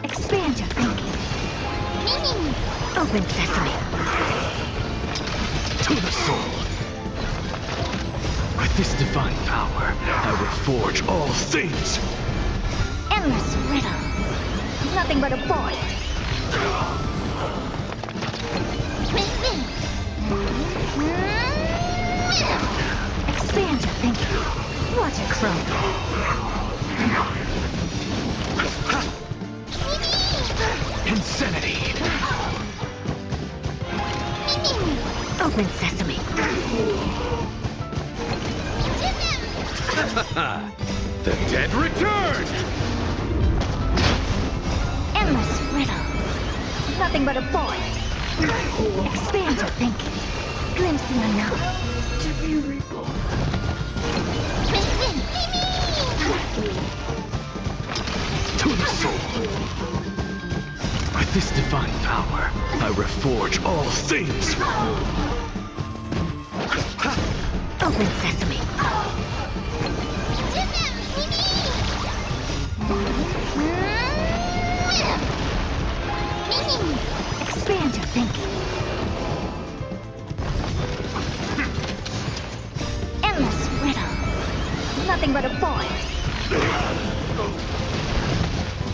Expand your thinking. Open sesame. To the soul. With this divine power, I will forge all things. Endless riddle. Nothing but a void. Expand your thinking. Watch it crumble. Insanity. Open sesame. The dead return! Endless riddle. Nothing but a void. Expand your thinking. Glimpse the unknown. To be reborn. To the soul. With this divine power, I reforge all things. Open sesame. Expand your thinking. Endless riddle. Nothing but a void.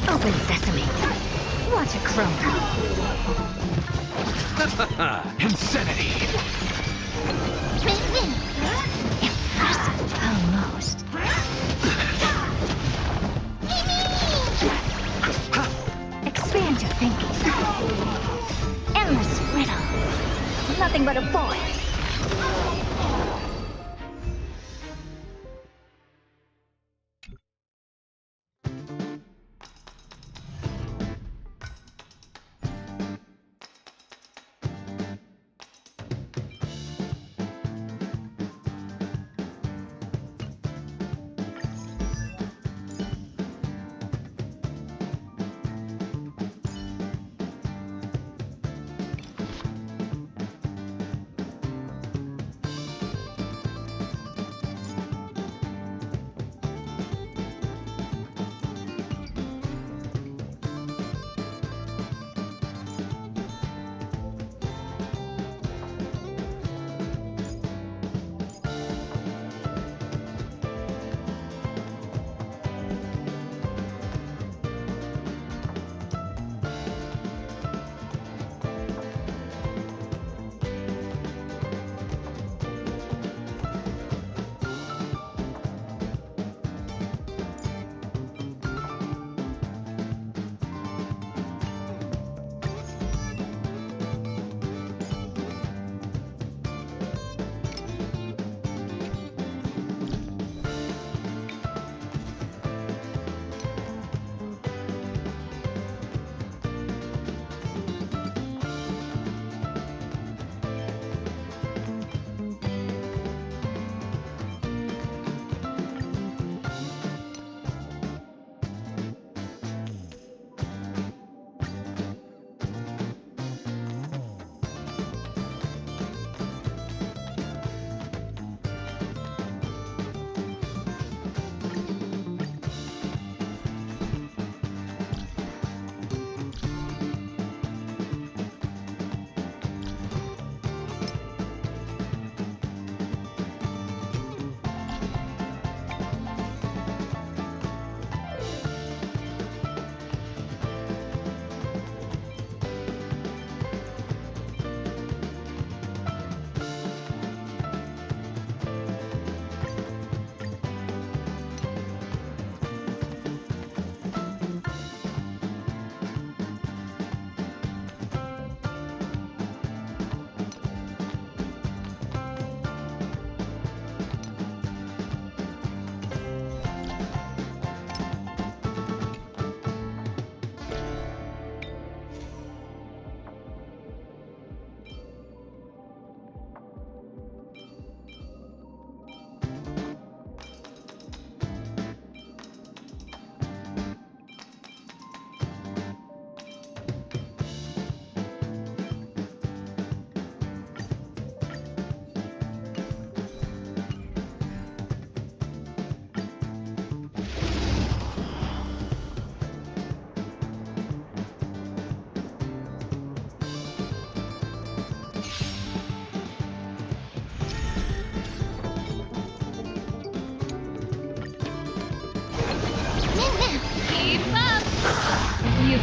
Open sesame. Watch it crumble. Insanity. Impressive, almost. Expand your thinking. Endless riddle. Nothing but a void.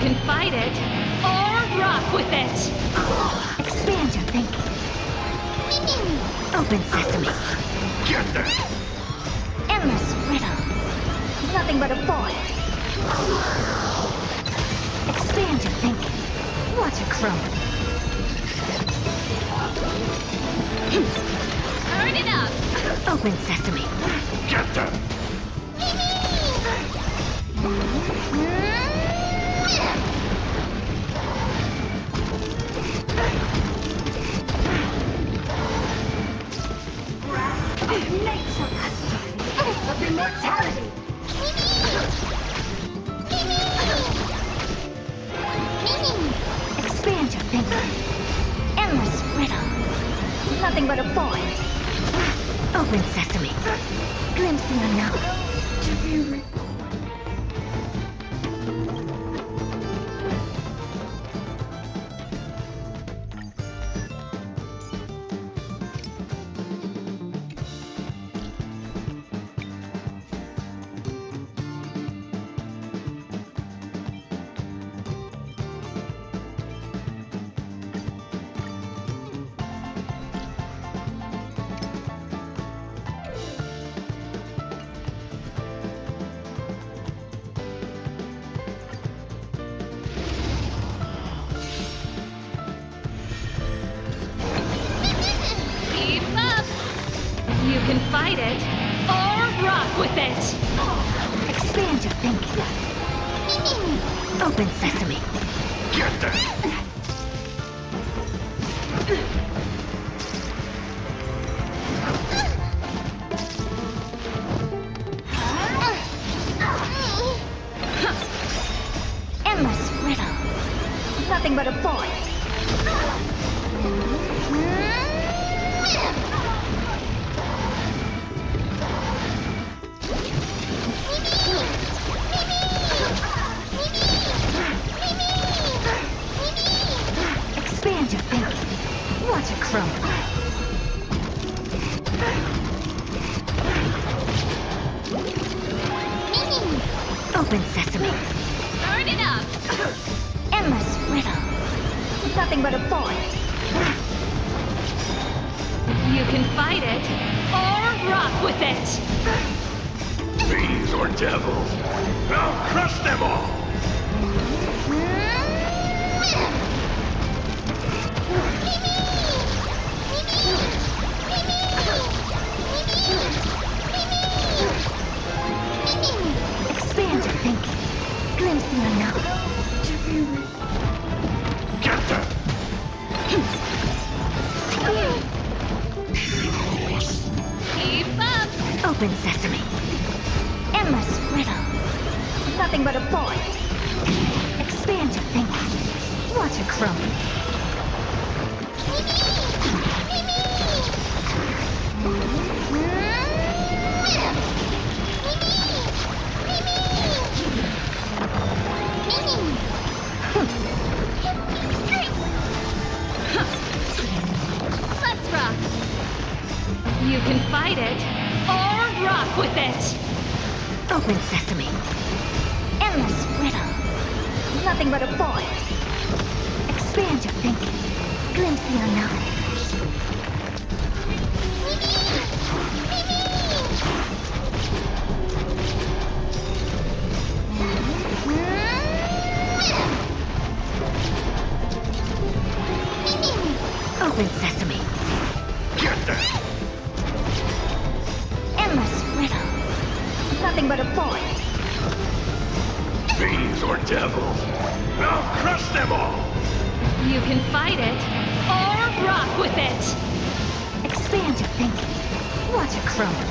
can fight it or rock with it. Expand your thinking. Open sesame. Get there! Endless riddle. Nothing but a void. Expand your thinking. Watch it crumble. Turn it up. Open sesame. Get there! Nature custody of immortality. Expand your thinking. Endless riddle. Nothing but a void. Open sesame. Glimpse the unknown. To be reborn. Keep up. You can fight it or rock with it. Expand your thinking. Open sesame. Get there! Endless riddle. Nothing but a void. Expand your thinking. Watch it crumble. Open sesame. Turn it up. Endless riddle. Nothing but a void. You can fight it or rock with it. Fiends or devils, I'll crush them all! Expand your thinking. Glimpse the unknown. To be reborn. Get there! Keep up. Open sesame. Endless riddle. Nothing but a void. Expand your thinking. Watch it crumble. Let's rock. You can fight it or rock with it. Open sesame. Endless riddle. Nothing but a void. Expand your thinking. Glimpse the unknown. Open sesame. Get there! Endless riddle. Nothing but a void. Fiends or devils, I'll crush them all! You can fight it or rock with it. Expand your thinking. Watch it crumble.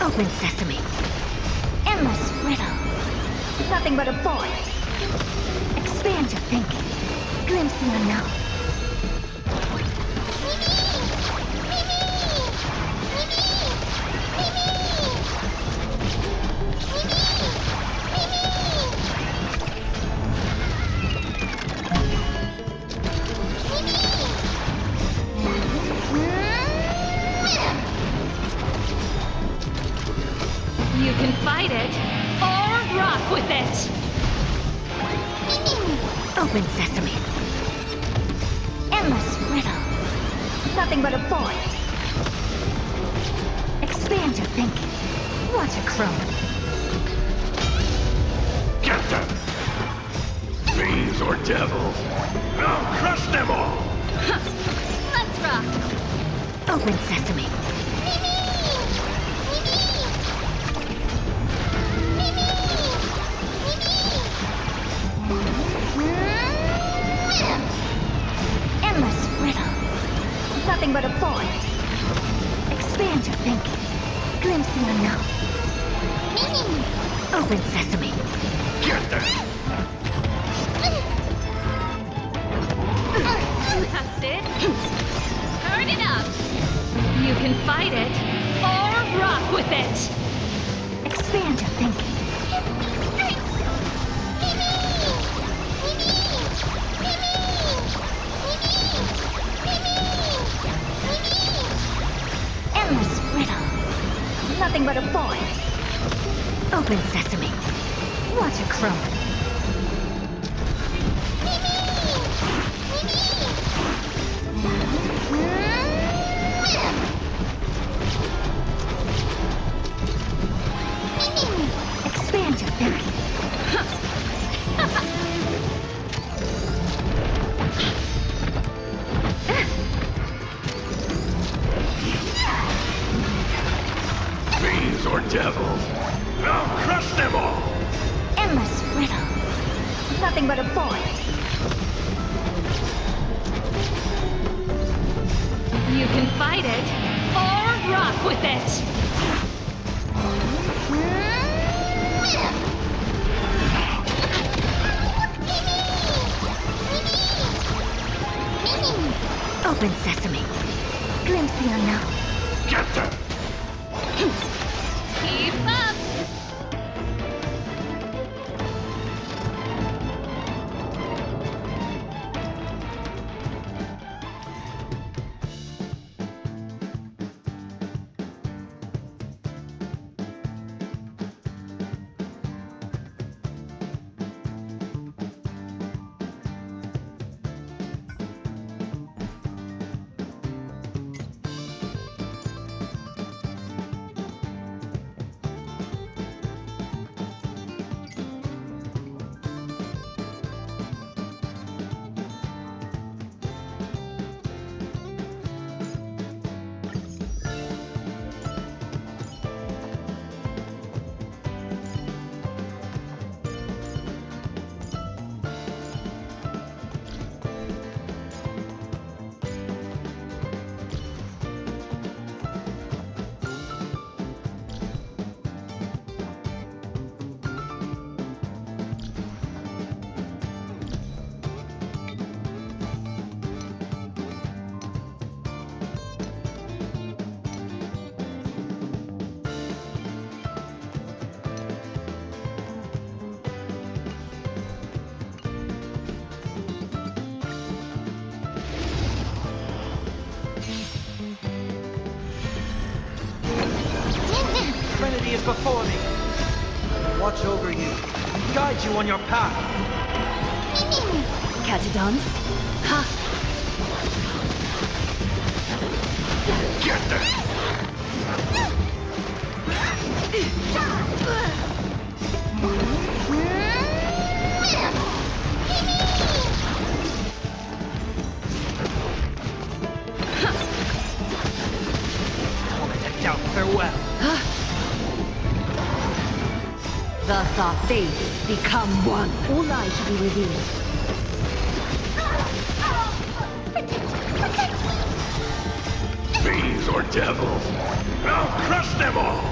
Open sesame. Endless riddle. Nothing but a void. Expand your thinking. Glimpse the unknown. fight it or rock with it. Open sesame. Endless riddle. Nothing but a void. Expand your thinking. Watch it crumble. Get them! Fiends or devils. I'll crush them all! Let's rock. Open sesame. Endless riddle. Nothing but a void. Expand your thinking. Glimpse the unknown. Open sesame. Get them! That's it. Turn it up. You can fight it or rock with it. Expand your thinking. Endless riddle. Nothing but a void. Open sesame. Watch it crumble. Expand your thinking. Fiends or devils. I'll crush them all! Endless riddle. Nothing but a void. You can fight it or rock with it. Open sesame. Glimpse the unknown. Get them! Keep up. Serenity is before me. Watch over you and guide you on your path. Catch a dance? Ha! Get them! Doubt farewell. Thus our fates become one. All lies shall be revealed. Fiends or devils. I'll crush them all!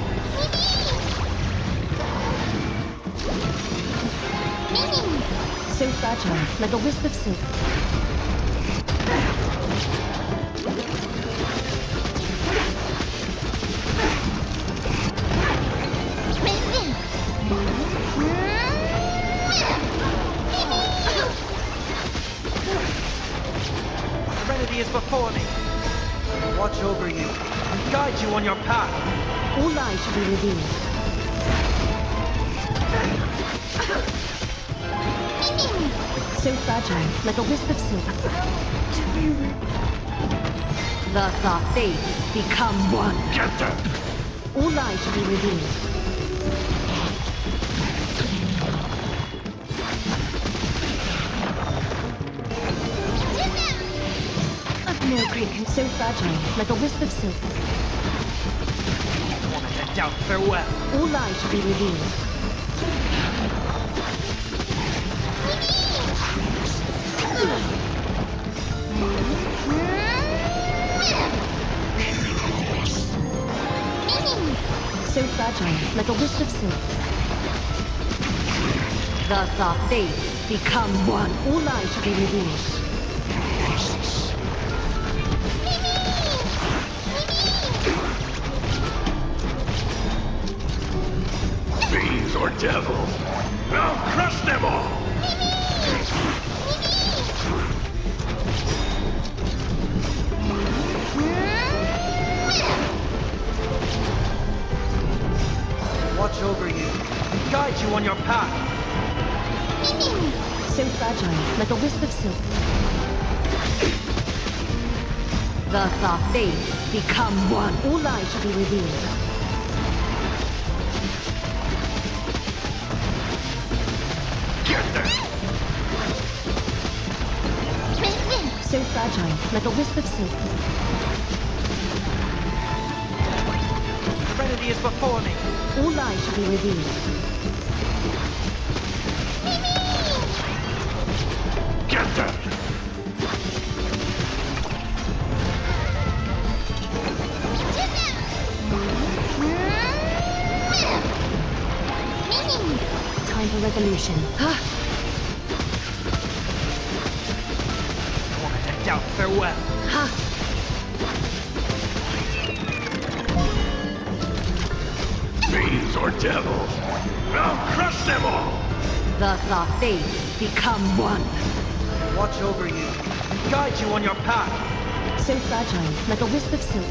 So fragile, like a wisp of silk. Serenity is before me. Watch over you and guide you on your path. All lies shall be revealed. So fragile, like a wisp of silk. Thus our fates become one. Get them! All lies to be revealed. Of no great concern. So fragile, like a wisp of silk. Woman and doubt, farewell. All lies to be revealed. So fragile, like a wisp of silk. Thus our fates become one. All lies to be revealed. Fiends or devils, I'll crush them all! Watch over you, guide you on your path. So fragile, like a wisp of silk. Thus our fates become one. All lies to be revealed. Get them! So fragile, like a wisp of silk. Serenity is before me. All lies to be revealed. Get them! Time for resolution. Woman and doubt, farewell. Fiends or devils, I'll crush them all! Thus our fates become one. Watch over you, guide you on your path. So fragile, like a wisp of silk.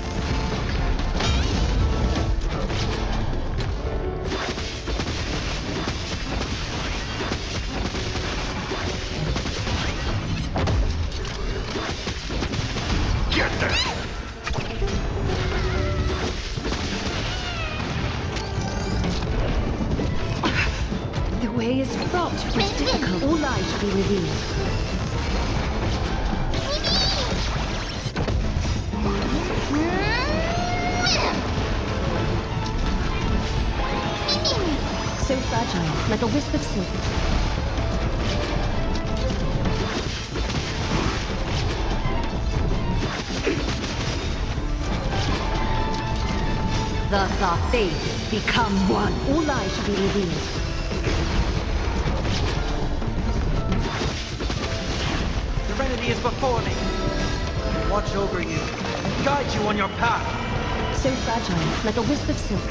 Get them! The way is fraught with difficult. All lies to be revealed. So fragile, like a wisp of silk. Thus our fates become one. All lies to be revealed. Serenity is before me. Watch over you, guide you on your path. So fragile, like a wisp of silk.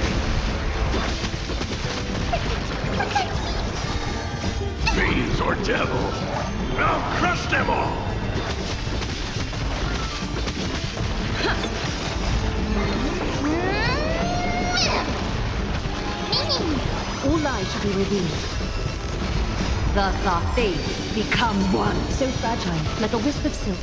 Fiends or devils, I'll crush them all! All lies to be revealed. Thus our fates become one. So fragile, like a wisp of silk.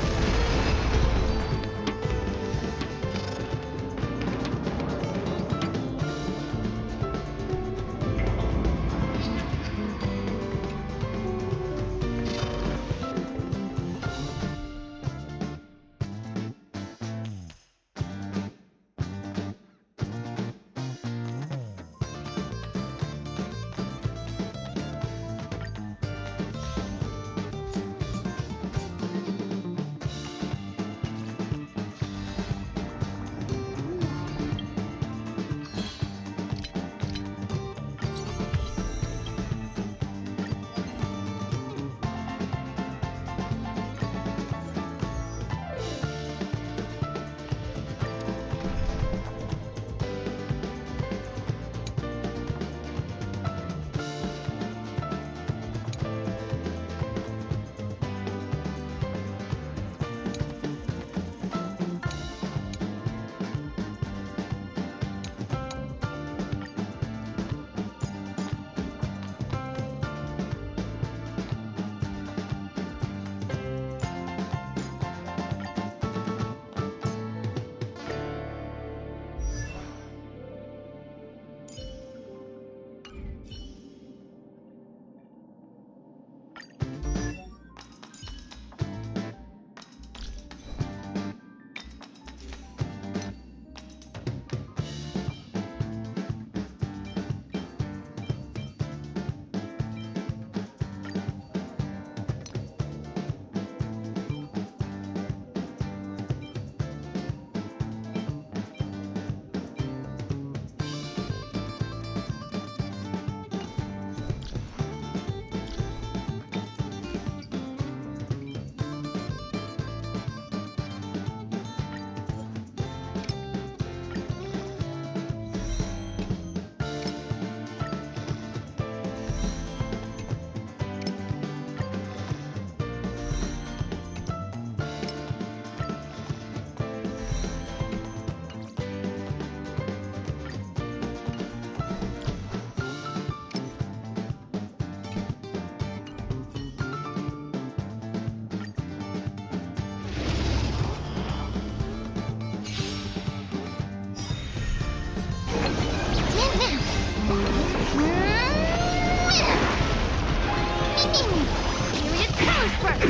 Period comes first.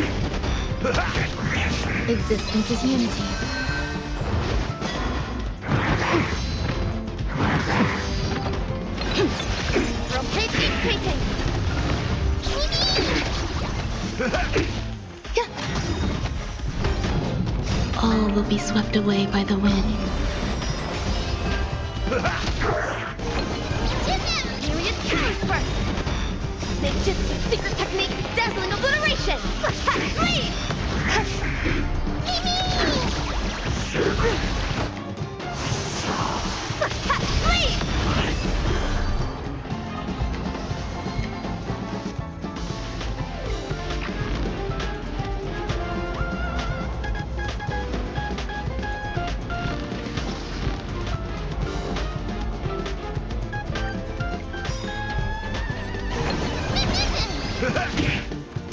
Existence is unity. Rotating, rotating. All will be swept away by the wind. Period comes first. Ninjutsu, secret technique, dazzling obliteration. Lead. Lead.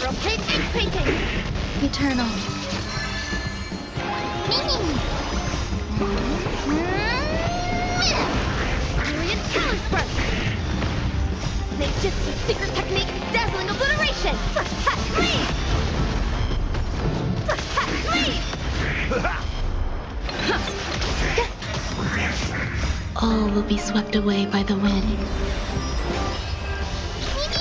Rotating, painting. Eternal. Period comes first. Ninjutsu, secret technique, dazzling obliteration. Lead. Lead. All will be swept away by the wind. Lead.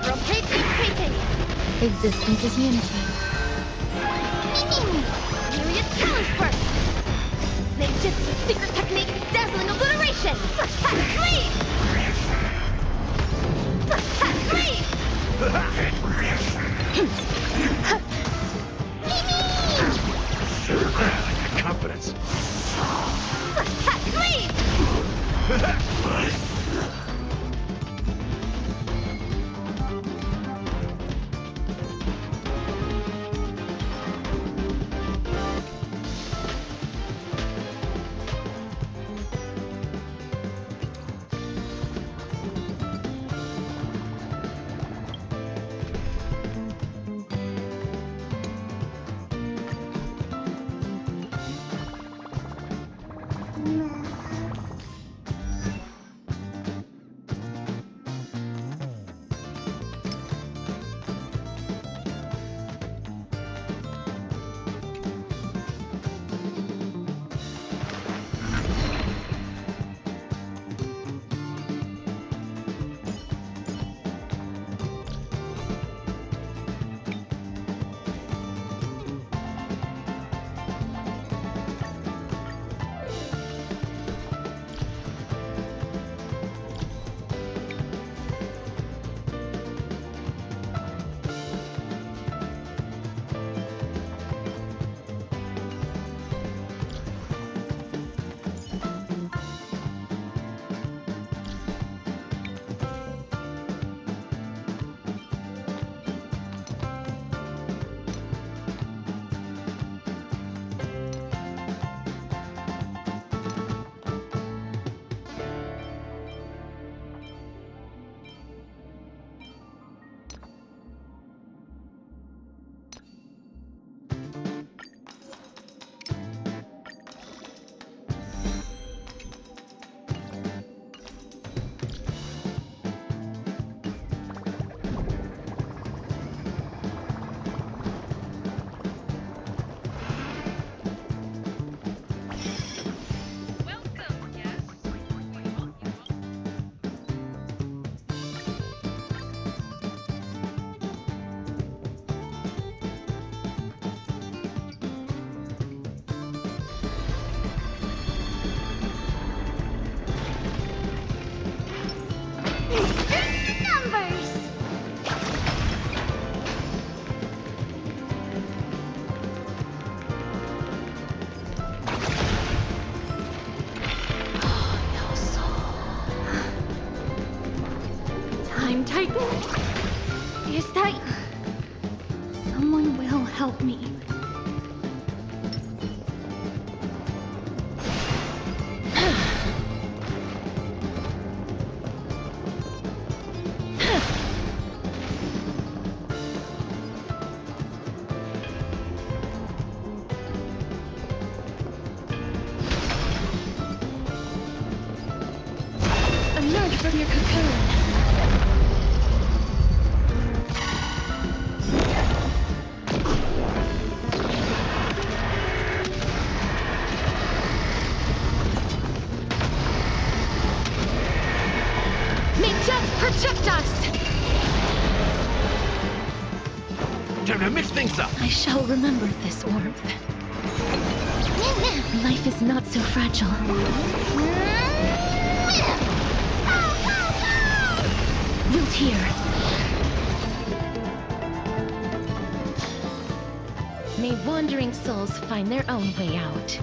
Rotating, painting. Existence is unity. Period comes first. Ninjutsu, secret technique, dazzling obliteration. Lead. Lead. Confidence. Lead. emerge from your cocoon. May death protect us! Time to mix things up. I shall remember this warmth. Life is not so fragile. Wilt here. May wandering souls find their own way out.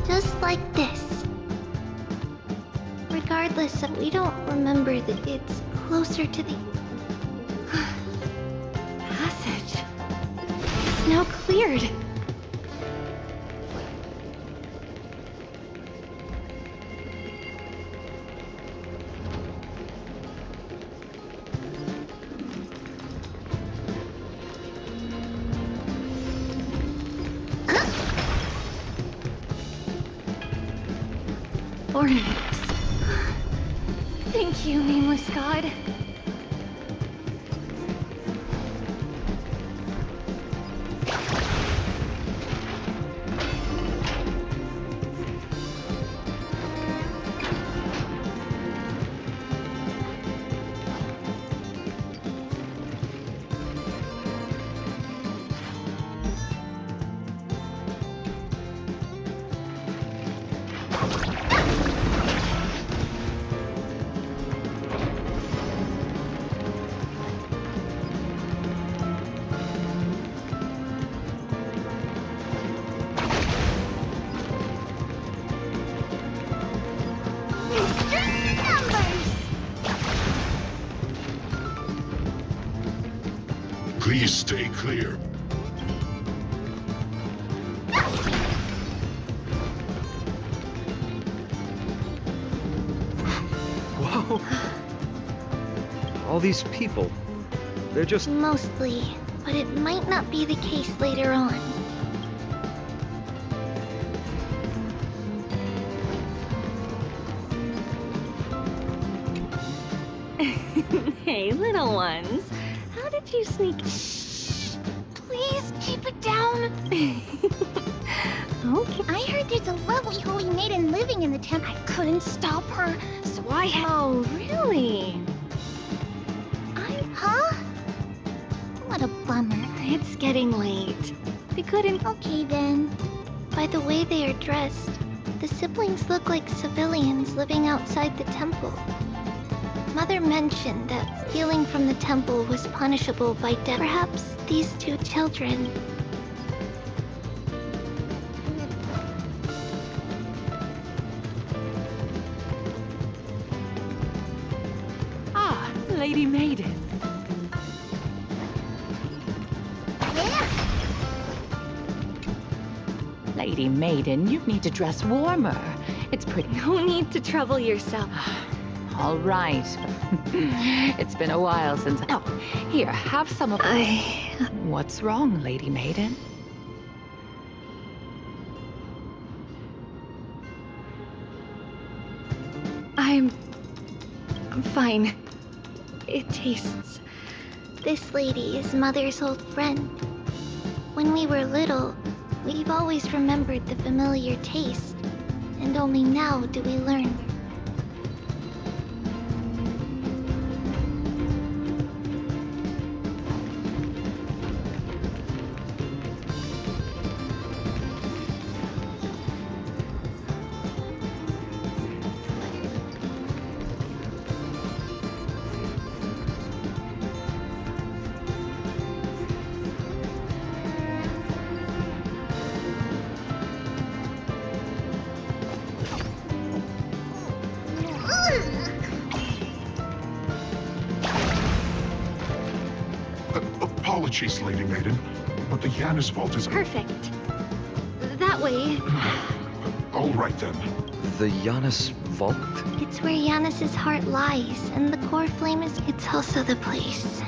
Just like this. Regardless of, we don't remember that it's closer to the Passage. It's now cleared. Ornaments. Thank you, nameless god. Please stay clear. Whoa! All these people, they're just... mostly, but it might not be the case later on. Hey, little ones. How did you sneak? Please keep it down. Okay. I heard there's a lovely holy maiden living in the temple. I couldn't stop her, so I had... Oh, really? Huh? What a bummer. It's getting late. We couldn't... Okay then. By the way they are dressed, the siblings look like civilians living outside the temple. Mother mentioned that stealing from the temple was punishable by death. Perhaps these two children... Ah, Lady Maiden. Lady Maiden, you need to dress warmer. It's pretty. No need to trouble yourself. All right. It's been a while since... Oh, here, have some of... What's wrong, Lady Maiden? I'm fine. It tastes... This lady is Mother's old friend. When we were little, we've always remembered the familiar taste, and only now do we learn. Apologies, Lady Maiden, but the Yanis vault is... Perfect. That way... All right, then. The Janus Vault? It's where Janus's heart lies, and the core flame is... It's also the place.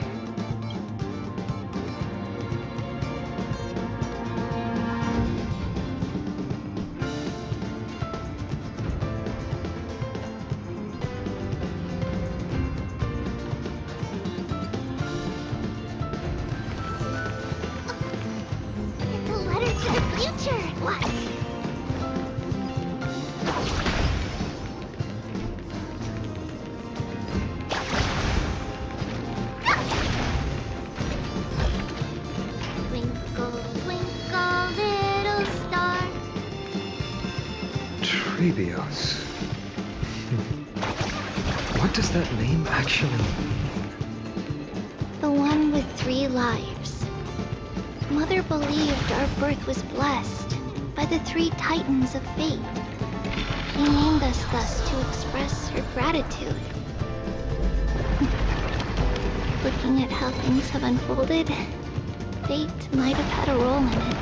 It's a letter to the future! What? Twinkle, twinkle, little star. Trebios. What does that name actually mean? The one with 3 lives. Mother believed our birth was blessed by the 3 titans of fate. She named us thus to express her gratitude. Looking at how things have unfolded, fate might have had a role in it.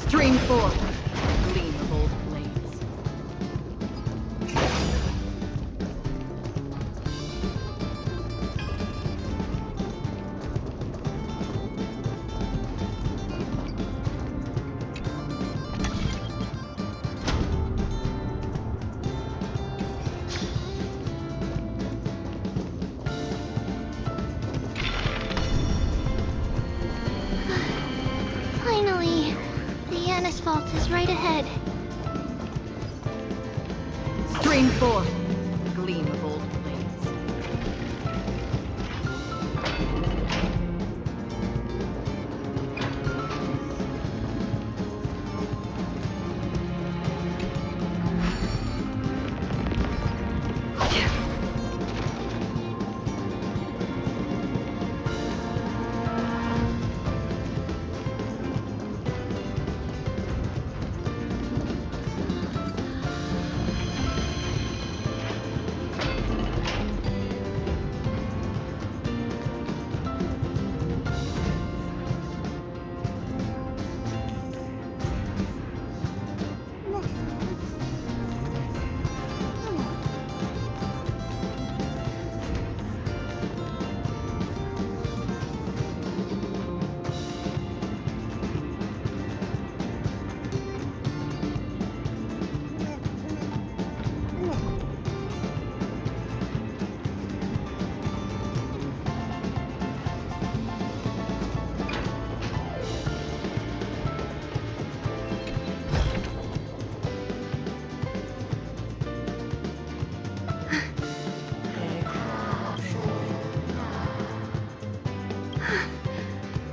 Stream 4. Gleam of old blades. Finally, the Janus Vault is right ahead. Stream 4. Gleam of old blades.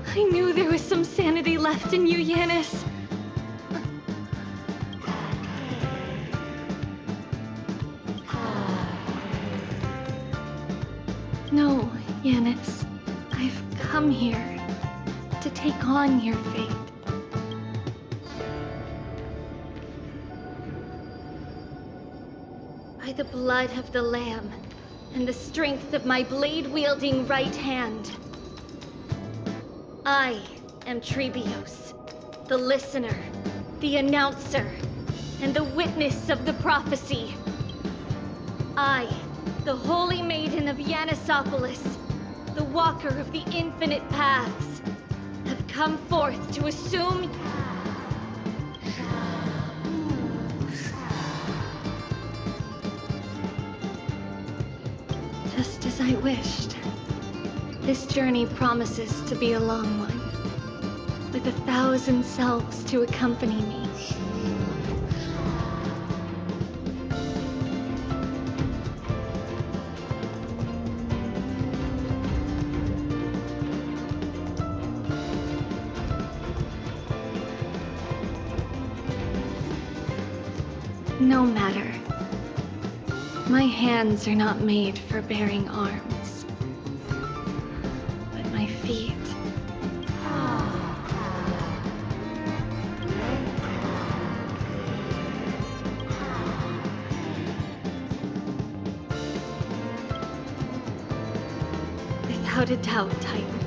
I knew there was some sanity left in you, Janus. No, Janus. I've come here to take on your fate. By the blood of the Lamb and the strength of my blade-wielding right hand, I am Trebios, the listener, the announcer, and the witness of the prophecy. I, the holy maiden of Yanusopolis, the walker of the infinite paths, have come forth to assume... Just as I wished. This journey promises to be a long one, with 1,000 selves to accompany me. No matter. My hands are not made for bearing arms. But my feet... Without a doubt, Titan.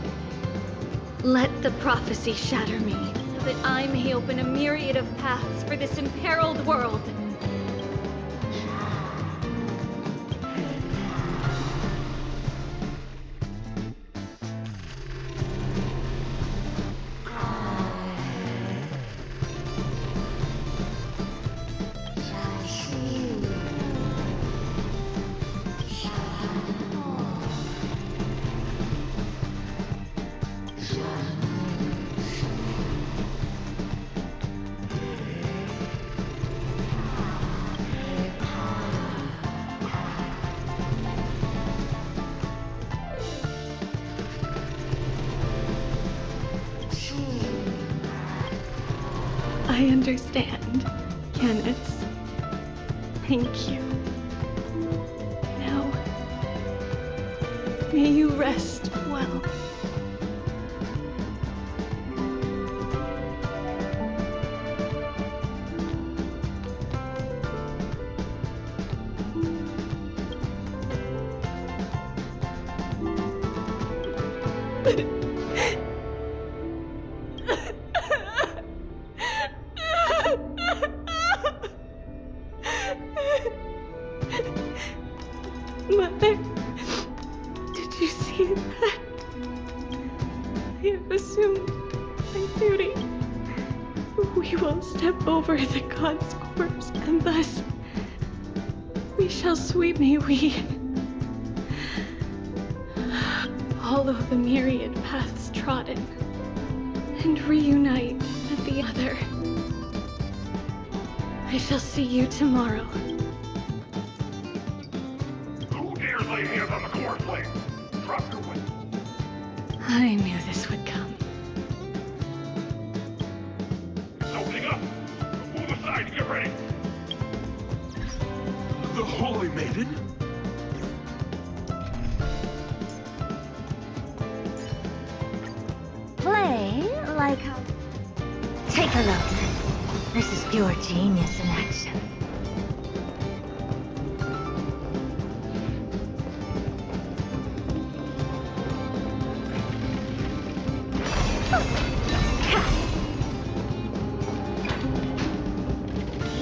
Let the prophecy shatter me, so that I may open a myriad of paths for this imperiled world. I understand, Yanis. Thank you. Now, may you rest well. Mother, did you see that? I have assumed my duty. We will step over the god's corpse, and thus we shall sweep, may we, all of the myriad paths trodden, and reunite at the other. I shall see you tomorrow. Who dares lay hands on the core plate? Drop your weapon. I knew this would come. It's opening up. Move aside and get ready. The Holy Maiden? Play like how... Take a look. This is pure genius in action.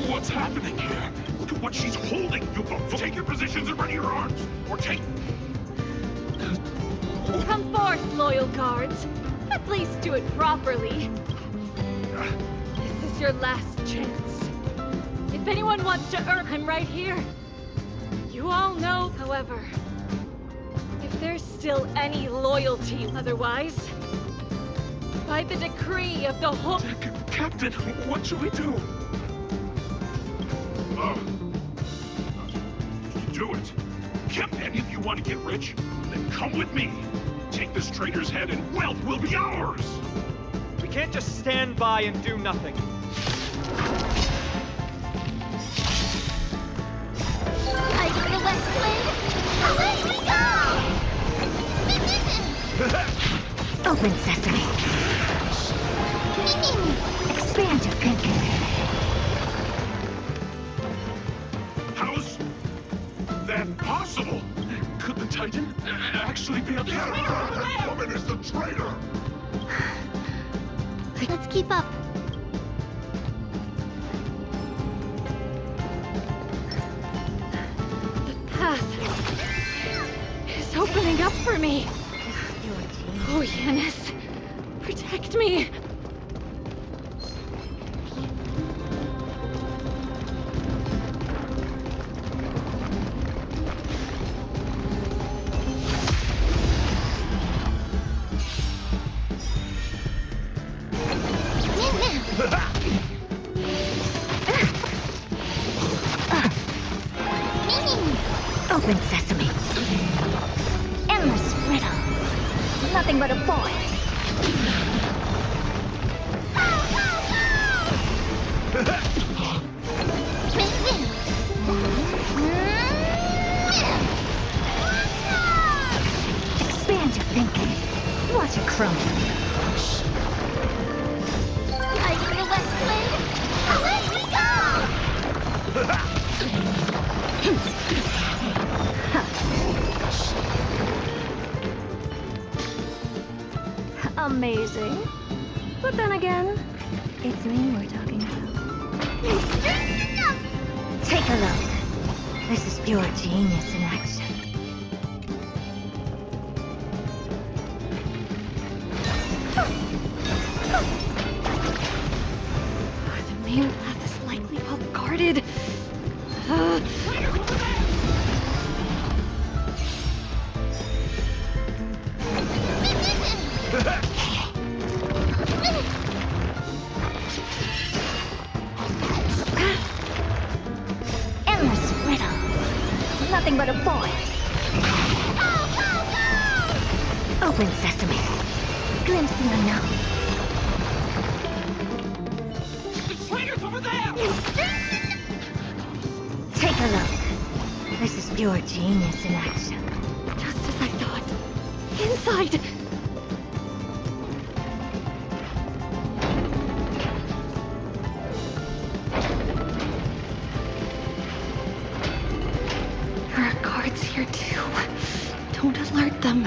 What's happening here? Look at what she's holding. You both take your positions and ready your arms. Or take... Come forth, loyal guards. At least do it properly. This is your last chance. If anyone wants to earn, I'm right here. You all know, however, if there's still any loyalty otherwise, by the decree of the whole... Captain, what should we do? Do it. If any of you want to get rich, then come with me. Take this traitor's head and wealth will be ours. We can't just stand by and do nothing. Eyes for the west wind. Away we go! Open sesame. Expand your thinking. How's that possible? Could the Titan actually be a traitor? That woman is the traitor! Let's keep up. The path is opening up for me. Oh, Yanis, protect me. Open sesame. Endless riddle. Nothing but a boy. Watch it crumble. Lighting the west wind. Away we go! Amazing. But then again, it's me we're talking about. Take a look. This is pure genius in action. The main path is likely well guarded. Endless riddle. Nothing but a boy. Open sesame. Glimpse the unknown. Take a look. This is pure genius in action. Just as I thought. Inside! There are guards here too. Don't alert them.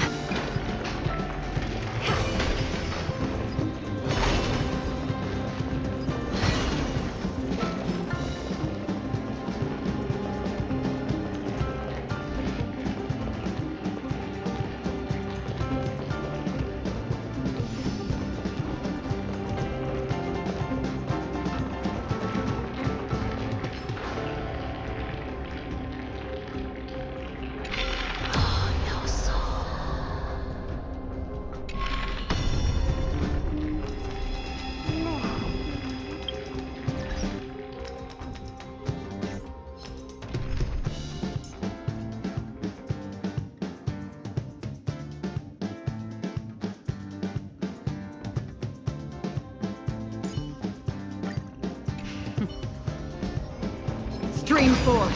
Stream 4.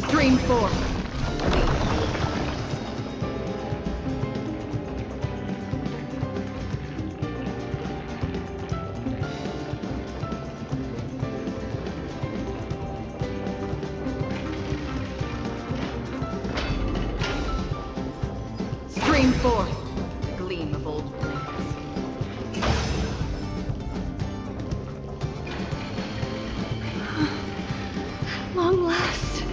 Stream 4. Stream 4. The gleam of old blades. Long last.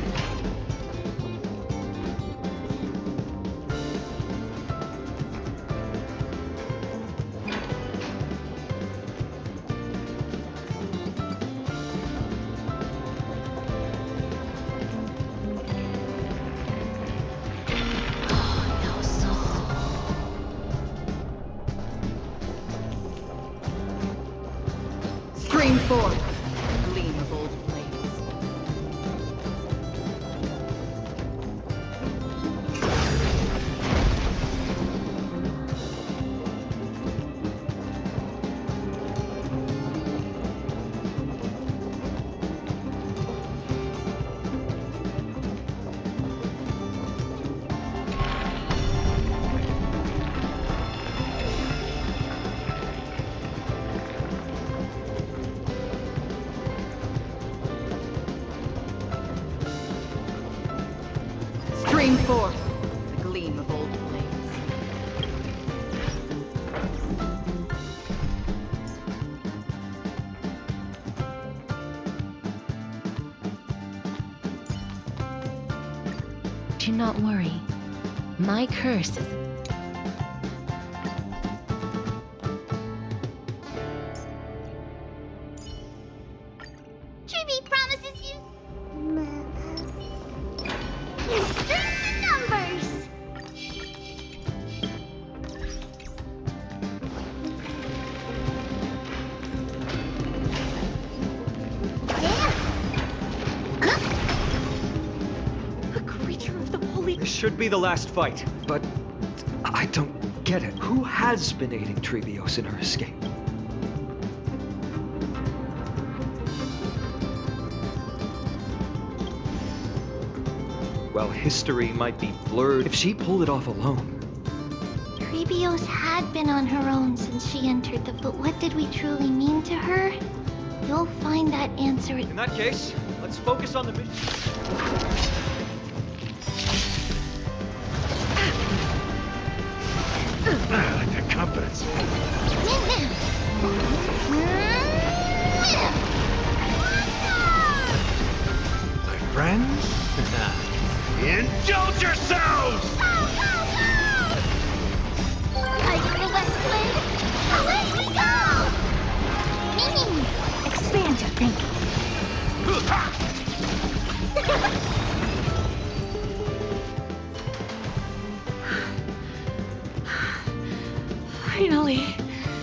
Stream 4. Gleam of old blades. Stream 4. The gleam of old blades. Do not worry. My curse is... Chibi promises you... numbers! A creature of the holy... This should be the last fight, but I don't get it. Who has been aiding Trebios in her escape? Well, history might be blurred if she pulled it off alone. Trebios had been on her own since she entered the... But what did we truly mean to her? You'll find that answer... In that case, let's focus on the mission. I like that confidence. My friends, indulge yourselves! Like the west wind, away we go! Expand your thinking. Finally,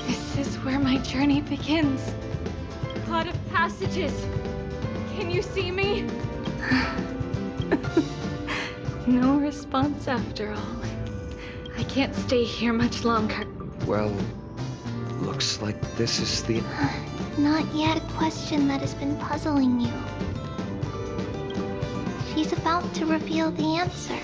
this is where my journey begins. Pot of passages. Can you see me? No response after all. I can't stay here much longer. Well, looks like this is the... Not yet a question that has been puzzling you. She's about to reveal the answer.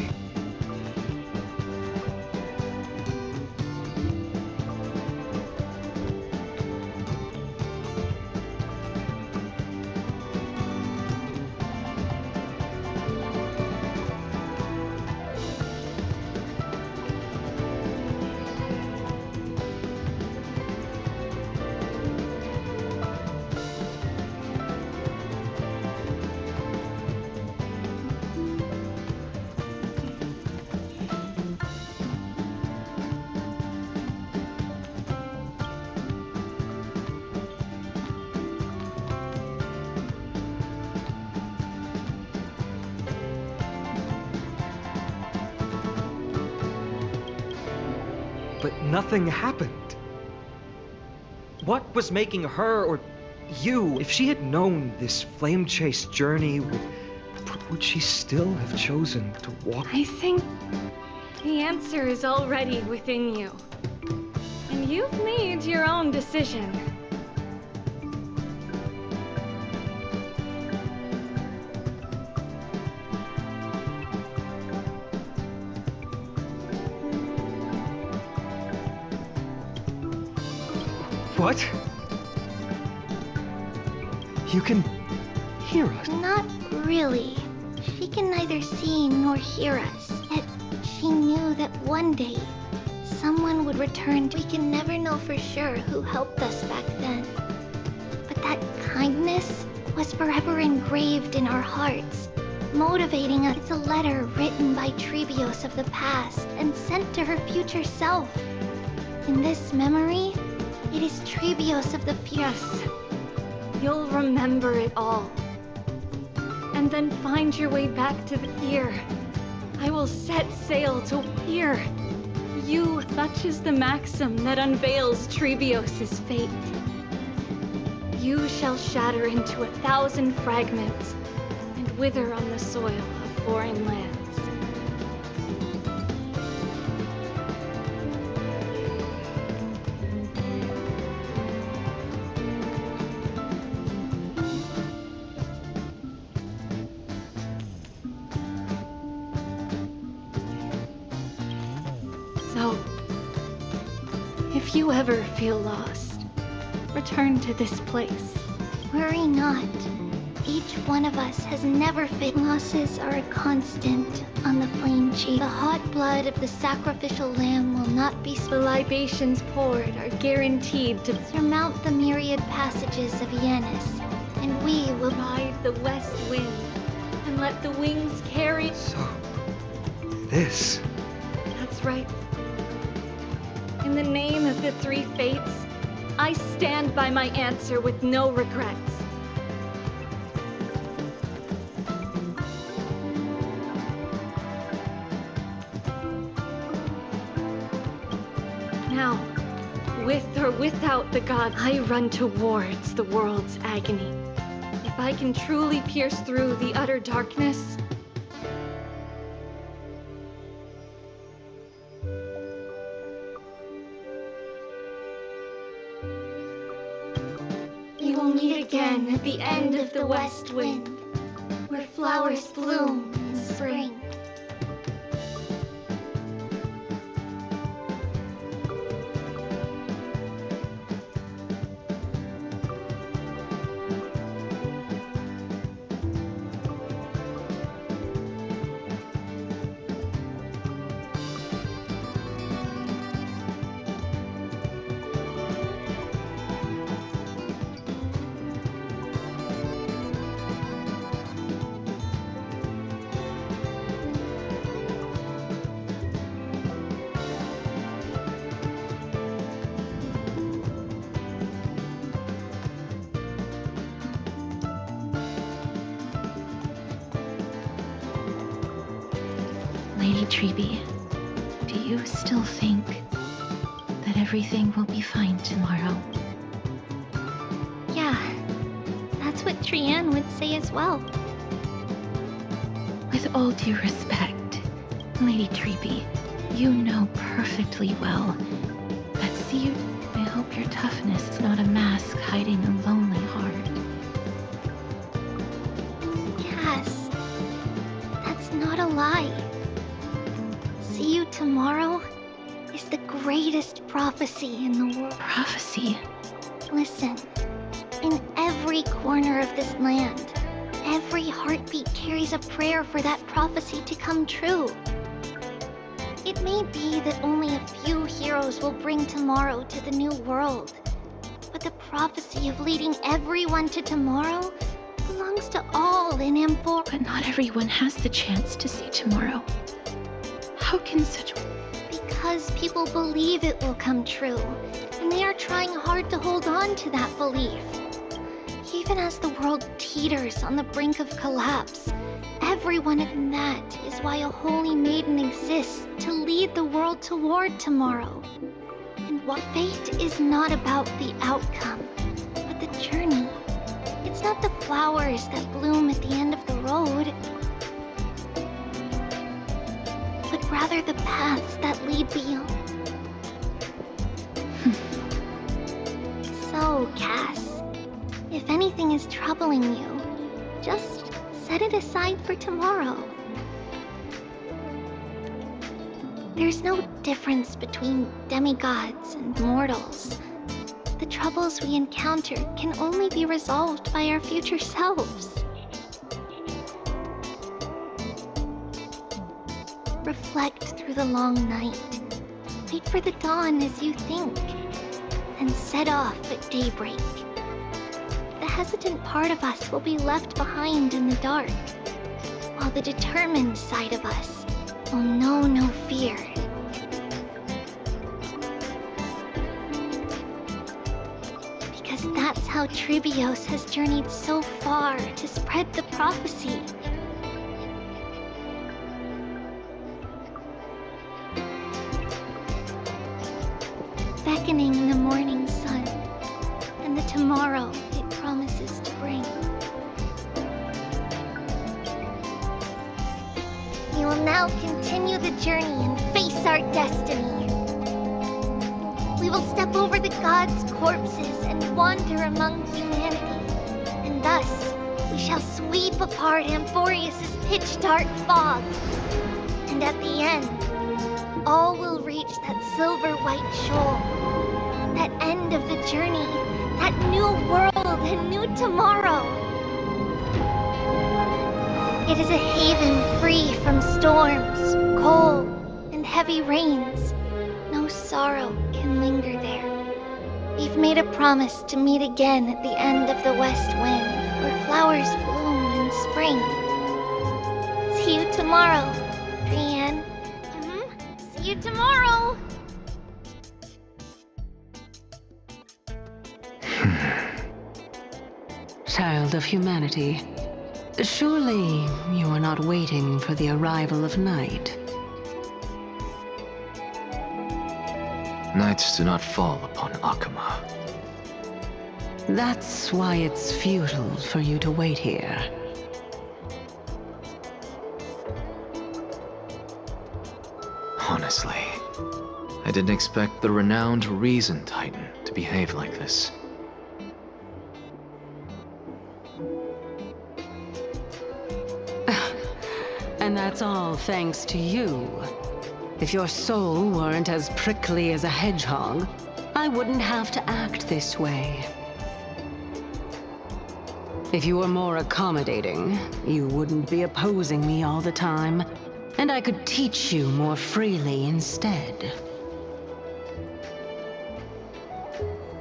But nothing happened. What was making her or you... If she had known this flame-chased journey, would she still have chosen to walk... I think the answer is already within you. And you've made your own decision. What? You can hear us? Not really. She can neither see nor hear us. Yet she knew that one day someone would return. We can never know for sure who helped us back then. But that kindness was forever engraved in our hearts, motivating us. It's a letter written by Trebios of the past and sent to her future self. In this memory, it is Trebios of the future. Yes, you'll remember it all. And then find your way back to the here. I will set sail to here. You, such is the maxim that unveils Trebios' fate. You shall shatter into 1,000 fragments and wither on the soil of foreign lands. So, if you ever feel lost, return to this place. Worry not. Each one of us has never fit. Losses are a constant on the flame chase. The hot blood of the sacrificial lamb will not be The libations poured are guaranteed to surmount the myriad passages of Yanis, and we will ride the west wind and let the wings carry. So, this... That's right. In the name of the three fates, I stand by my answer with no regrets. Now, with or without the god, I run towards the world's agony. If I can truly pierce through the utter darkness, will meet again at the end of the west wind, where flowers bloom in spring. Lady Treeby, do you still think that everything will be fine tomorrow? Yeah, that's what Trianne would say as well. With all due respect, Lady Treeby, you know perfectly well that see, I hope your toughness is not a mask hiding a lonely heart. Cass, that's not a lie. See you tomorrow is the greatest prophecy in the world. Prophecy? Listen, in every corner of this land, every heartbeat carries a prayer for that prophecy to come true. It may be that only a few heroes will bring tomorrow to the new world, but the prophecy of leading everyone to tomorrow belongs to all in Amphor. But not everyone has the chance to see tomorrow. How can such... Because people believe it will come true, and they are trying hard to hold on to that belief. Even as the world teeters on the brink of collapse, everyone in that is why a holy maiden exists to lead the world toward tomorrow. And what fate is not about the outcome, but the journey. It's not the flowers that bloom at the end of the road, but rather the paths that lead beyond. So, Cass, if anything is troubling you, just set it aside for tomorrow. There's no difference between demigods and mortals. The troubles we encounter can only be resolved by our future selves. Reflect through the long night. Wait for the dawn as you think, and set off at daybreak. The hesitant part of us will be left behind in the dark, while the determined side of us will know no fear. Because that's how Treebios has journeyed so far to spread the prophecy. Beckoning in the morning sun, and the tomorrow it promises to bring. We will now continue the journey and face our destiny. We will step over the gods' corpses and wander among humanity, and thus we shall sweep apart Amphorius' pitch-dark fog. And at the end, all will reach that silver-white shoal. That end of the journey, that new world and new tomorrow. It is a haven free from storms, cold, and heavy rains. No sorrow can linger there. We've made a promise to meet again at the end of the west wind, where flowers bloom in spring. See you tomorrow, Trianne. See you tomorrow! Child of humanity, surely you are not waiting for the arrival of night. Nights do not fall upon Akuma. That's why it's futile for you to wait here. Honestly, I didn't expect the renowned Reason Titan to behave like this. And that's all thanks to you. If your soul weren't as prickly as a hedgehog, I wouldn't have to act this way. If you were more accommodating, you wouldn't be opposing me all the time, and I could teach you more freely instead.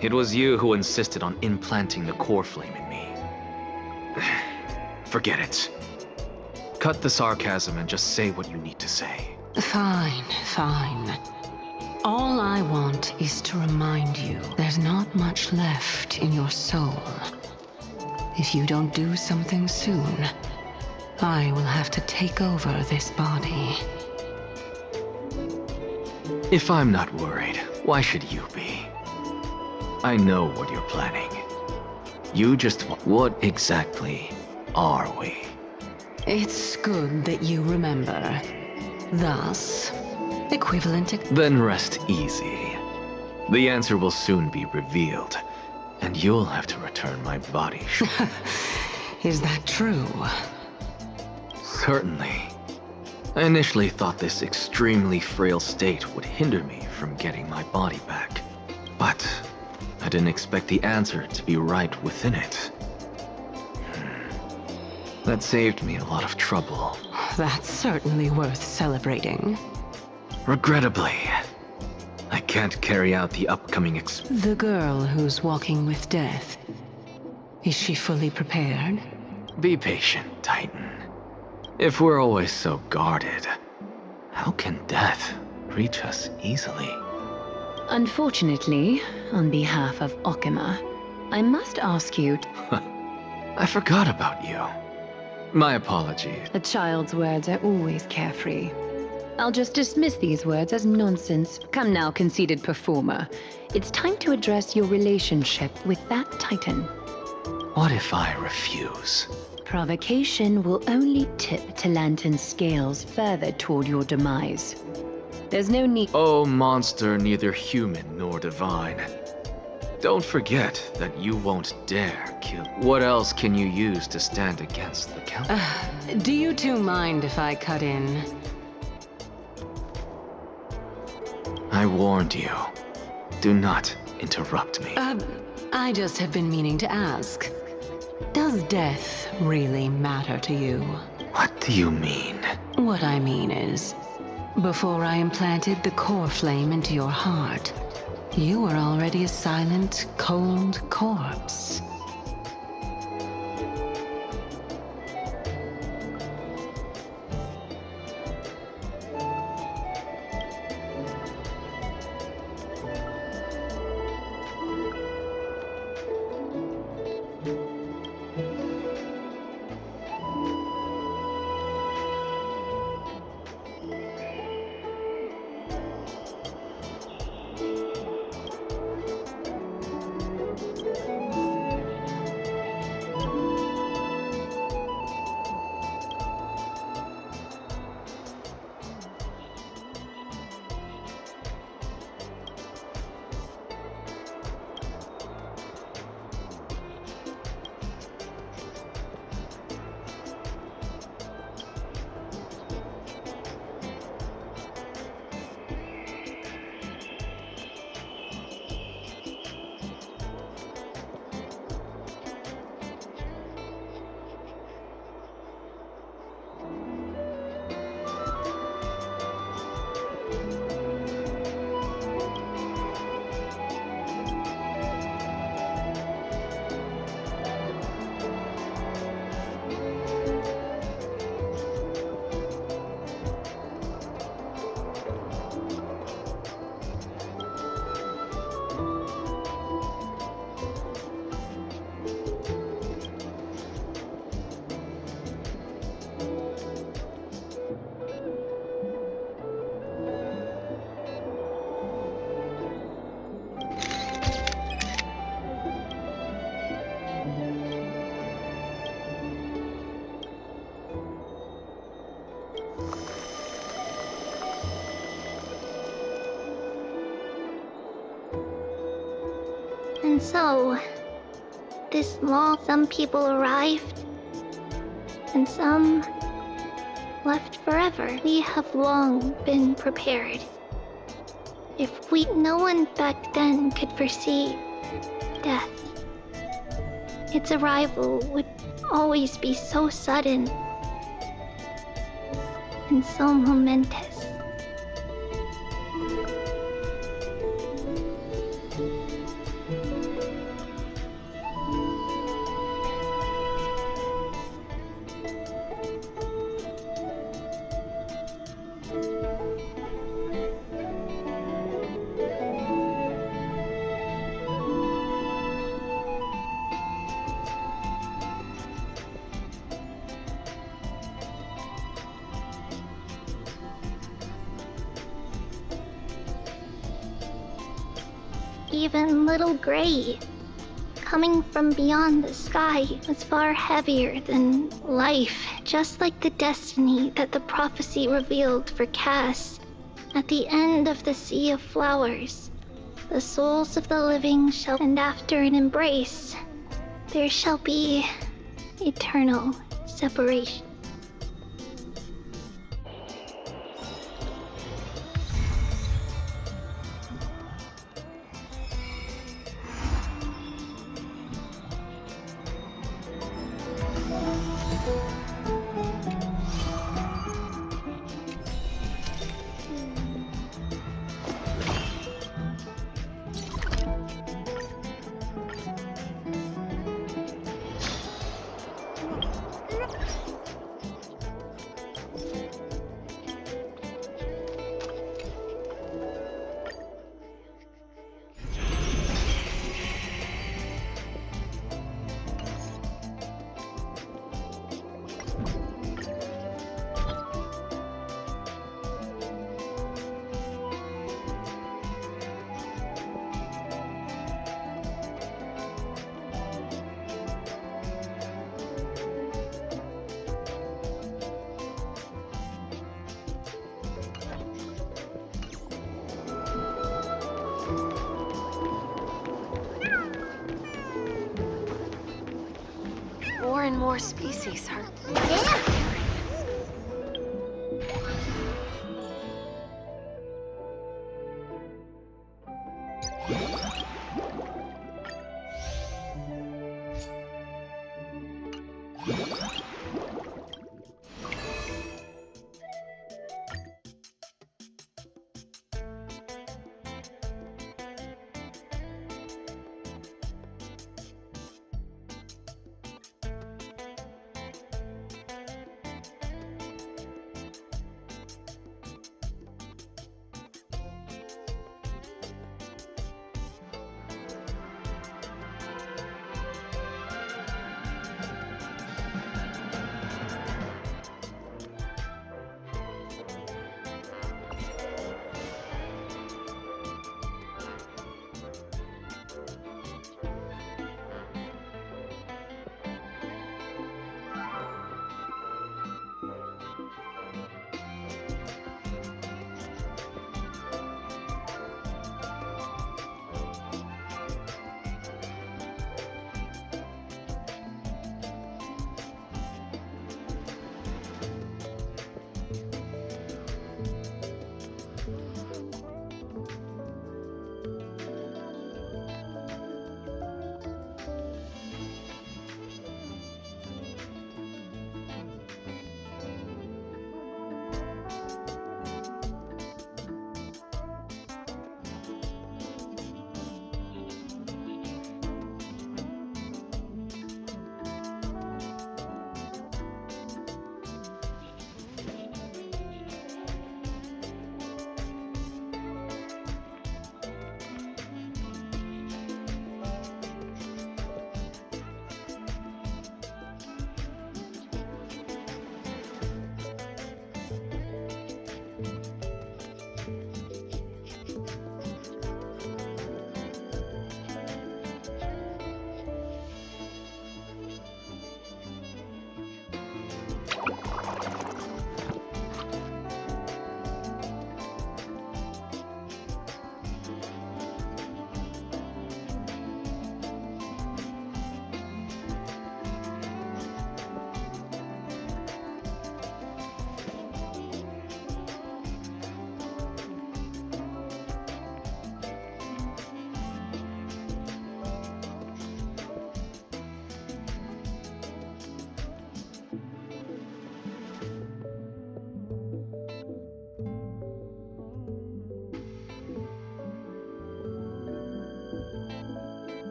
It was you who insisted on implanting the core flame in me. Forget it. Cut the sarcasm and just say what you need to say. Fine, fine. All I want is to remind you there's not much left in your soul. If you don't do something soon, I will have to take over this body. If I'm not worried, why should you be? I know what you're planning. You just... What exactly are we? It's good that you remember. Thus, equivalent to... Then rest easy. The answer will soon be revealed, and you'll have to return my body. Is that true? Certainly. I initially thought this extremely frail state would hinder me from getting my body back. But I didn't expect the answer to be right within it. That saved me a lot of trouble. That's certainly worth celebrating. Regrettably, I can't carry out the upcoming The girl who's walking with death. Is she fully prepared? Be patient, Titan. If we're always so guarded, how can death reach us easily? Unfortunately, on behalf of Okima, I must ask you... I forgot about you. My apology. A child's words are always carefree. I'll just dismiss these words as nonsense. Come now, conceited performer. It's time to address your relationship with that Titan. What if I refuse? Provocation will only tip Talantan's scales further toward your demise. There's no need... Oh, monster neither human nor divine. Don't forget that you won't dare kill. What else can you use to stand against the count? Do you two mind if I cut in? I warned you. Do not interrupt me. I just have been meaning to ask. Does death really matter to you? What do you mean? What I mean is, before I implanted the core flame into your heart, you were already a silent, cold corpse. And so, this long, some people arrived, and some left forever. We have long been prepared. No one back then could foresee death. Its arrival would always be so sudden and so momentous. Even little Gray, coming from beyond the sky, was far heavier than life, just like the destiny that the prophecy revealed for Cass. At the end of the Sea of Flowers, the souls of the living shall, and after an embrace, there shall be eternal separation. More and more species are...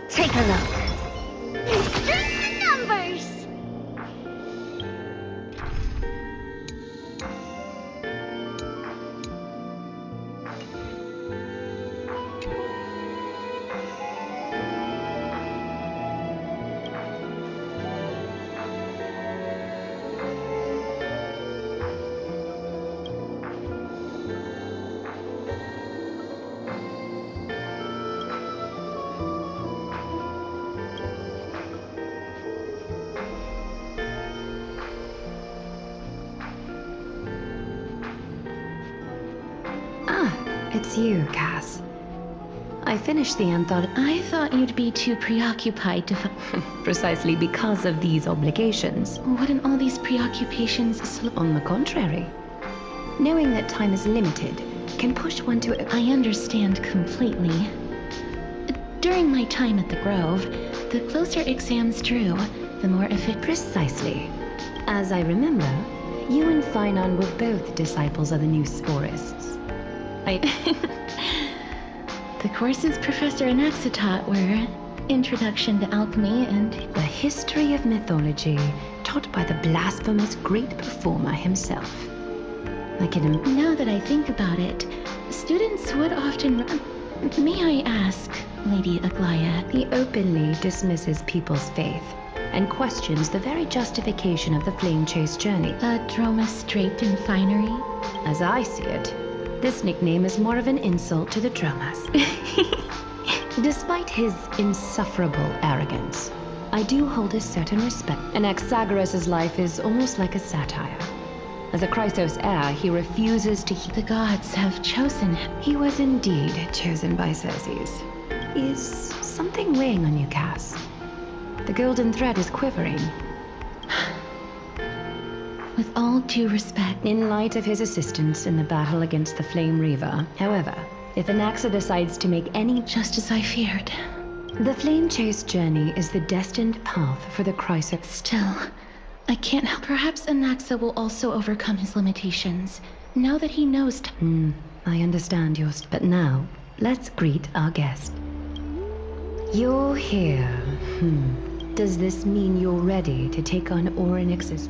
Take a look. Extreme numbers! It's you, Cass. I finished the anthology. I thought you'd be too preoccupied to precisely because of these obligations. Wouldn't all these preoccupations slip? On the contrary. Knowing that time is limited can push one to... I understand completely. During my time at the Grove, the closer exams drew, the more efficient... Precisely. As I remember, you and Finon were both disciples of the new Sporists. The courses Professor Anaxa taught were Introduction to Alchemy and the History of Mythology, taught by the blasphemous great performer himself. Now that I think about it, students would often... May I ask, Lady Aglaya? He openly dismisses people's faith and questions the very justification of the flame chase journey. A Dromas draped in finery? As I see it, this nickname is more of an insult to the Dromas. Despite his insufferable arrogance, I do hold a certain respect. Anaxagoras' life is almost like a satire. As a Chrysos heir, he refuses to heed. The gods have chosen him. He was indeed chosen by Xerxes. Is something weighing on you, Cass? The golden thread is quivering. With all due respect, in light of his assistance in the battle against the Flame Reaver, however, if Anaxa decides to make any... Just as I feared. The flame chase journey is the destined path for the Chrysos. Still, I can't help. Perhaps Anaxa will also overcome his limitations, now that he knows... I understand yours. But now, let's greet our guest. You're here. Does this mean you're ready to take on Orynyx's...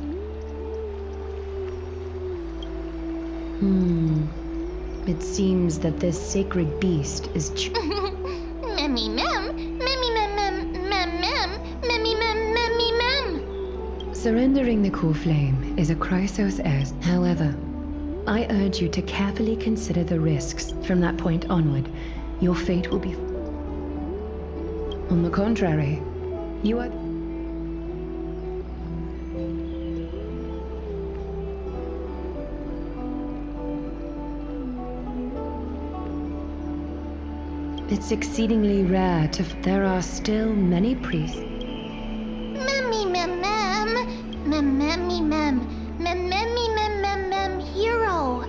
It seems that this sacred beast is... Memmy mem, memmy mem mem mem mem, memmy mem memmy mem. Surrendering the core flame is a Chrysos heir's. However, I urge you to carefully consider the risks. From that point onward, your fate will be... On the contrary, you are... It's exceedingly rare to... There are still many priests. Memmy mem mem, mem memmy mem, mem memmy mem mem mem hero.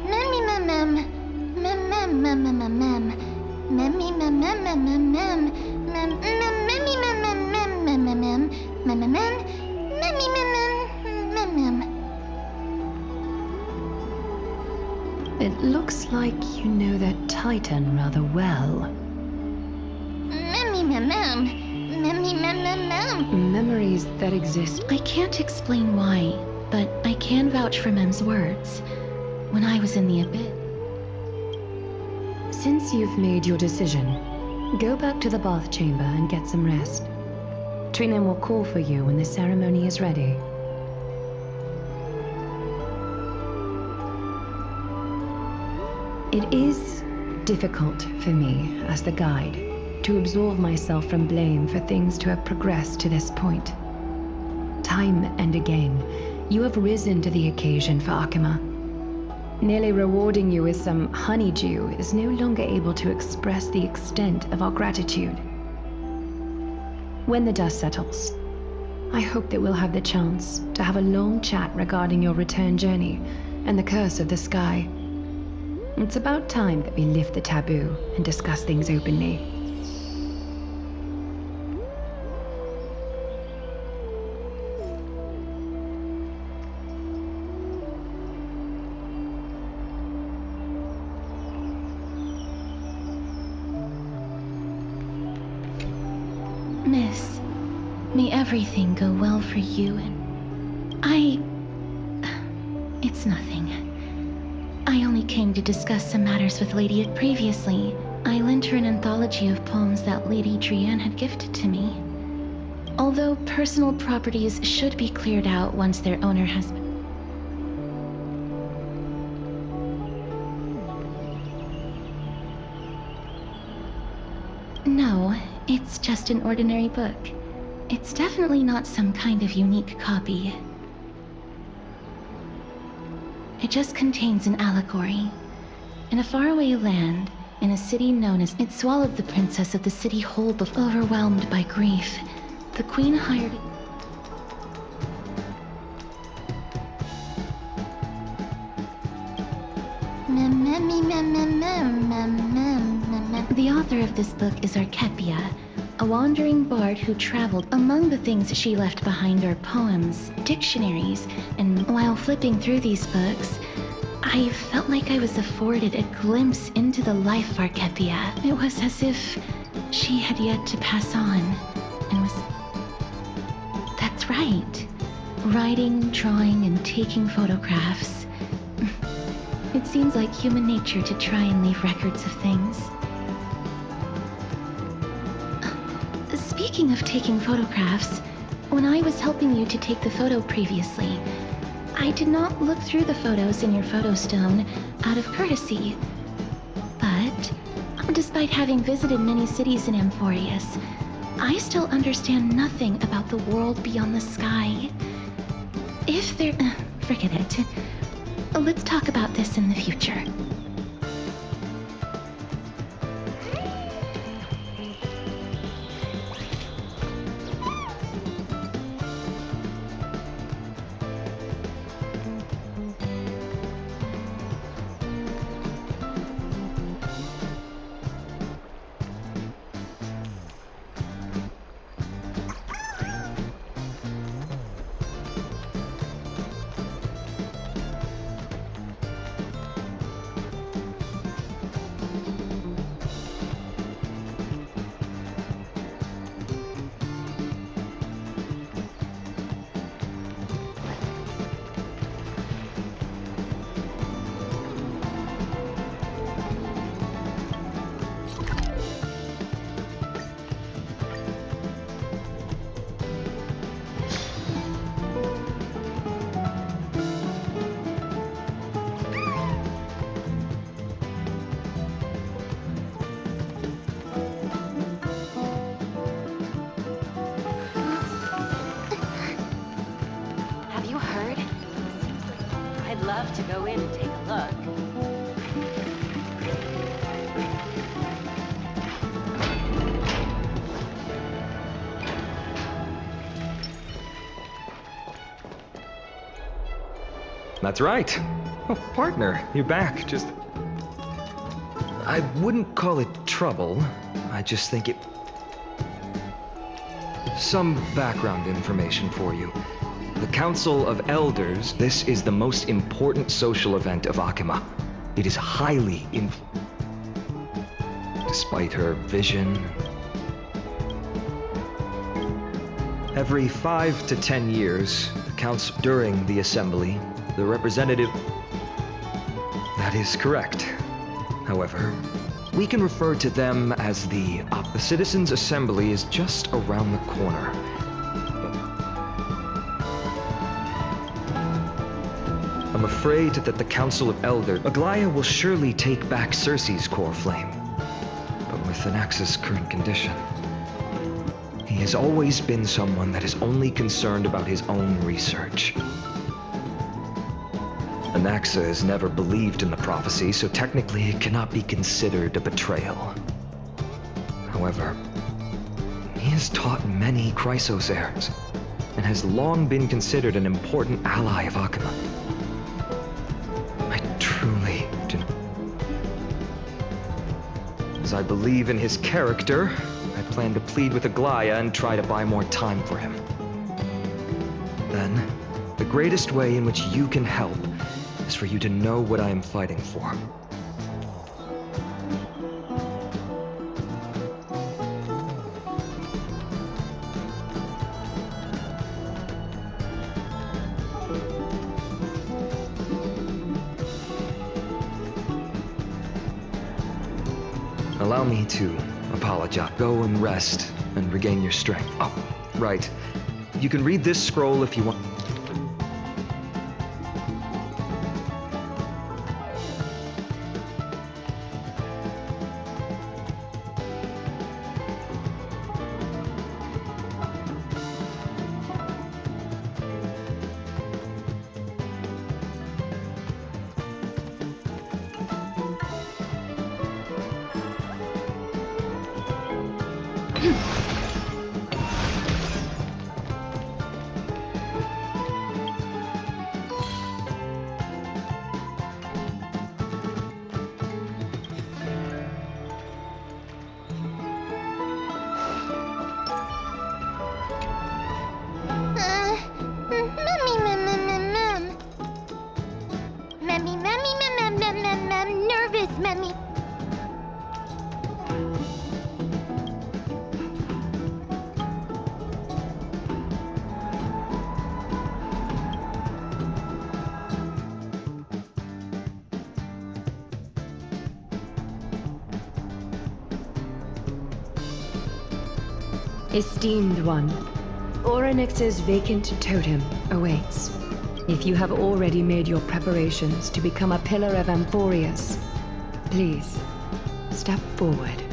Memmy mem mem, mem mem mem mem mem mem, memmy mem mem mem mem mem, mem memmy mem mem mem mem mem mem, mem mem memmy mem mem mem. It looks like you know that Titan rather well. Memmy mem mem, memmy mem mem mem. Memories that exist. I can't explain why, but I can vouch for Mem's words. When I was in the abyss... Since you've made your decision, go back to the bath chamber and get some rest. Trina will call for you when the ceremony is ready. It is difficult for me, as the guide, to absolve myself from blame for things to have progressed to this point. Time and again, you have risen to the occasion for Akima. Nearly rewarding you with some honeydew is no longer able to express the extent of our gratitude. When the dust settles, I hope that we'll have the chance to have a long chat regarding your return journey and the curse of the sky. It's about time that we lift the taboo and discuss things openly. Miss, may everything go well for you and... It's nothing. I only came to discuss some matters with Lady It previously. I lent her an anthology of poems that Lady Drian had gifted to me. Although personal properties should be cleared out once their owner has been... No, it's just an ordinary book. It's definitely not some kind of unique copy. It just contains an allegory. In a faraway land, in a city known as... It swallowed the princess of the city whole before overwhelmed by grief. The queen hired... The author of this book is Archepia, a wandering bard who traveled. Among the things she left behind are poems, dictionaries, and while flipping through these books, I felt like I was afforded a glimpse into the life of Archepia. It was as if she had yet to pass on, and was... That's right. Writing, drawing, and taking photographs. It seems like human nature to try and leave records of things. Speaking of taking photographs, when I was helping you to take the photo previously, I did not look through the photos in your photo stone out of courtesy. But, despite having visited many cities in Amphorius, I still understand nothing about the world beyond the sky. If there... forget it. Let's talk about this in the future. To go in and take a look. That's right. Oh, partner, you're back. I wouldn't call it trouble. I just think it... Some background information for you. The Council of Elders, this is the most important social event of Akima. It is highly despite her vision. Every 5 to 10 years, the council during the assembly, the representative... That is correct. However, we can refer to them as the Citizens' Assembly is just around the corner. I'm afraid that the Council of Elders... Aglaya will surely take back Circe's core flame. But with Anaxa's current condition... He has always been someone that is only concerned about his own research. Anaxa has never believed in the prophecy, so technically it cannot be considered a betrayal. However, he has taught many Chrysos heirs, and has long been considered an important ally of Akima. As I believe in his character, I plan to plead with Aglaya and try to buy more time for him. Then, the greatest way in which you can help is for you to know what I am fighting for. Allow me to apologize. Go and rest and regain your strength. Oh, right. You can read this scroll if you want. Esteemed one, Orynyx's vacant totem awaits. If you have already made your preparations to become a pillar of Amphorius, please step forward.